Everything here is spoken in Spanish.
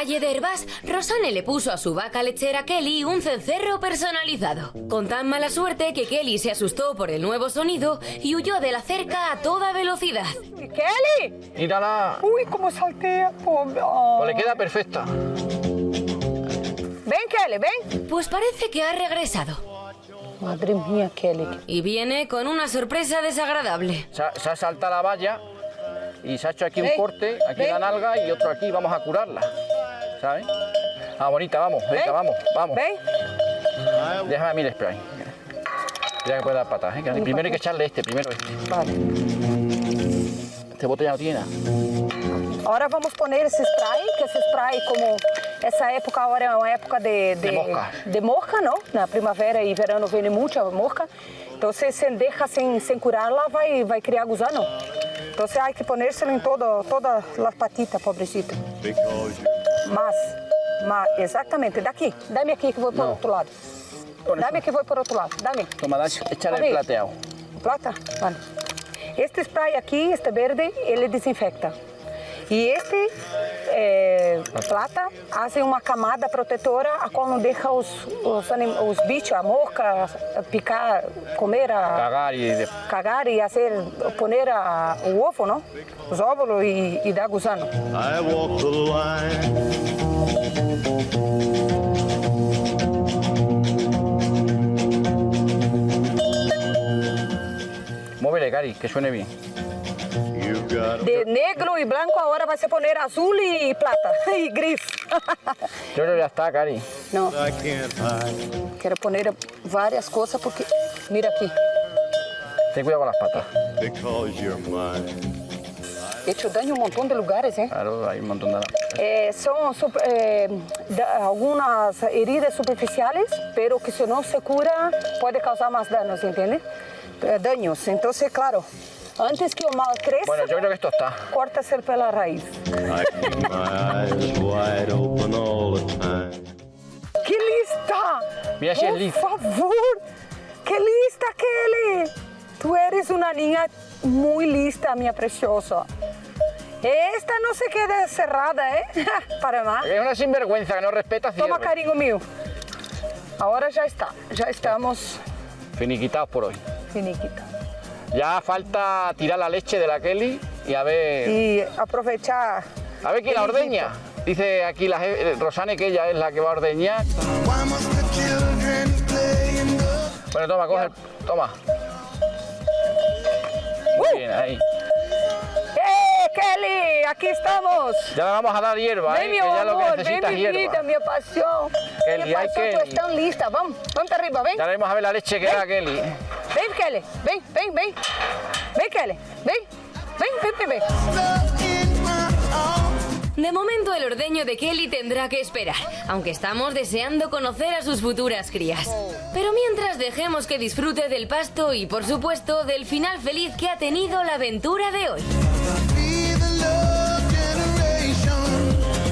valle de Hervás, Rosanne le puso a su vaca lechera Kelly un cencerro personalizado. Con tan mala suerte que Kelly se asustó por el nuevo sonido y huyó de la cerca a toda velocidad. ¡Kelly! Mírala. Uy, cómo saltea, pobre. Oh. Pues le queda perfecta. Ven, Kelly, ven. Pues parece que ha regresado. Madre mía, Kelly. Y viene con una sorpresa desagradable. Se ha saltado la valla y se ha hecho aquí un Ven, corte, aquí ven. la nalga y otro aquí. Vamos a curarla, ¿sabes? Ah, bonita, vamos, venga, Ven. vamos. Ven. Déjame a mí el spray. Mira que puede dar patas, ¿eh? Que primero hay que echarle primero este. Vale. Este bote ya no tiene nada. Ahora vamos a poner ese spray, que ese spray, como esa época ahora es una época de mosca, ¿no? Na primavera y verano viene mucha mosca. Entonces, si deja sin curarla, vai criar gusano. Entonces, hay que ponérselo en todas las patitas, pobrecita. Más, exactamente. Daqui, dame aquí que voy por otro lado. Dame que voy por otro lado, dame. Toma, échale el plateado. Plata? Vale. Este spray aquí, este verde, ele desinfecta. E este plata hace uma camada protetora a qual não deixa os bichos, a mosca, picar, comer, cagar e poner o ovo, não? Os óvulos e dar gusano. I walk the line. Móvele, Cari, que suene bien. De negro e branco agora vai se poner azul e plata e gris. Yo creo que ya está, Cari. Não, I can't hide quero poner várias coisas porque mira aqui. Ten cuidado con las patas. because you're mine. He hecho daño a un montón de lugares, ¿eh? Claro, hay un montón de... Son algunas heridas superficiales, pero que si no se cura puede causar más daños, ¿entiendes? Daños. Entonces, claro, antes que el mal crezca, Bueno, yo creo que esto está. córtase pela raíz. I keep my eyes wide open all the time. ¡Qué lista! Mira si es Por lista. favor, ¡qué lista, Kelly! Tú eres una niña muy lista, mi preciosa. Esta no se queda cerrada, ¿eh? Para más. Es una sinvergüenza que no respeta cierre. Toma, cariño mío. Ahora ya está. Ya estamos Finiquitados por hoy. finiquita. Ya falta tirar la leche de la Kelly y a ver... Y aprovechar. A ver quién la ordeña. Dice aquí Rosanne que ella es la que va a ordeñar. Bueno, toma, coge. Toma. Muy bien, ahí. Kelly! Aquí estamos. Ya le vamos a dar hierba, Ven, mi que ya lo que amor, necesita ven, es mi vida, hierba. mi pasión. Kelly, Mi ay, pasión, tú Kelly. estás lista. Vamos, vamos para arriba, ven. Ya le vamos a ver la leche que da Kelly. Ven, Kelly. Ven, ven, ven. Ven, Kelly. Ven. Ven, ven, ven, ven. De momento el ordeño de Kelly tendrá que esperar, aunque estamos deseando conocer a sus futuras crías. Pero mientras dejemos que disfrute del pasto y por supuesto del final feliz que ha tenido la aventura de hoy.